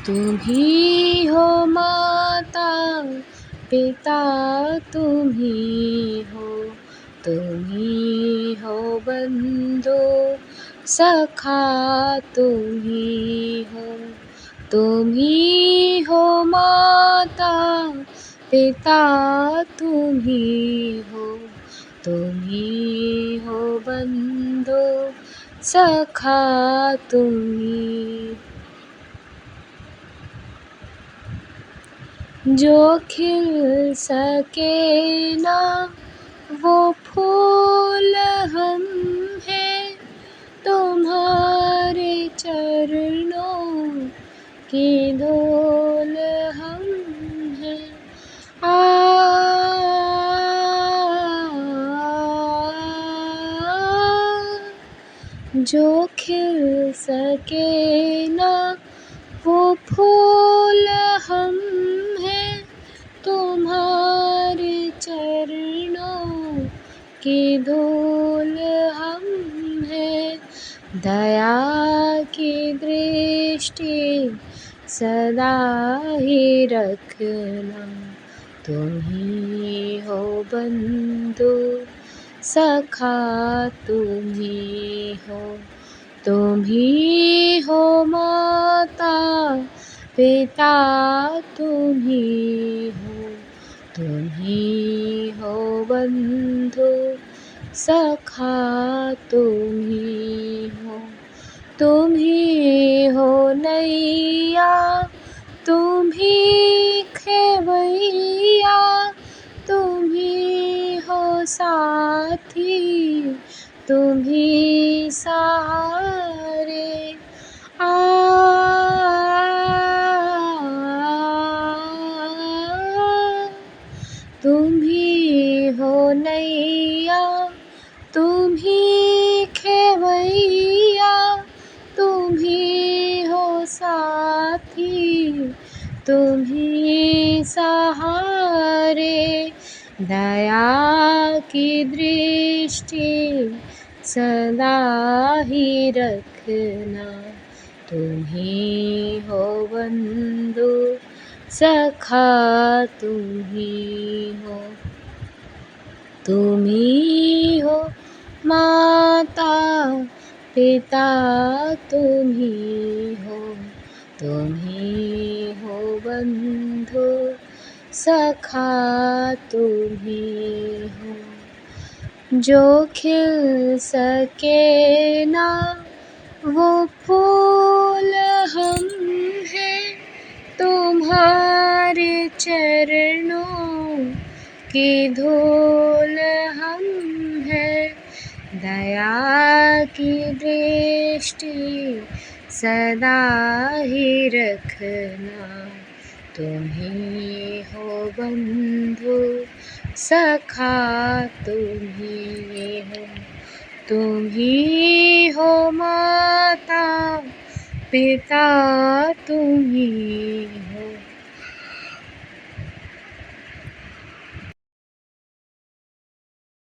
तुम ही हो माता पिता, तुम ही हो बंधु सखा, तुम ही हो माता पिता, तुम ही हो बंधु सखा, तुम ही। जो खिल सके ना वो फूल हम हैं, तुम्हारे चरणों की धूल हम हैं। जो खिल सके ना वो फूल हम हैं, तुम्हारे चरणों की धूल हम हैं। दया की दृष्टि सदा ही रखना, तुम ही हो बंधु सखा, तुम ही हो माता पिता, तुम ही हो बंधु सखा, तुम ही हो नैया, तुम ही खेवैया, तुम ही हो साथी, तुम ही सहारे। तुम ही हो नैया, तुम ही खेवैया, तुम ही हो साथी, तुम ही सहारे। दया की दृष्टि सदा ही रखना, तुम ही हो बंधु सखा, तुम ही हो माता पिता, तुम ही हो बंधु सखा, तुम ही हो। जो खिल सके ना वो फूल हम हैं, तुम्हारे चरणों की धूल हम हैं। दया की दृष्टि सदा ही रखना, तुम ही हो बंधु सखा, तुम ही हो माता पिता, तुम ही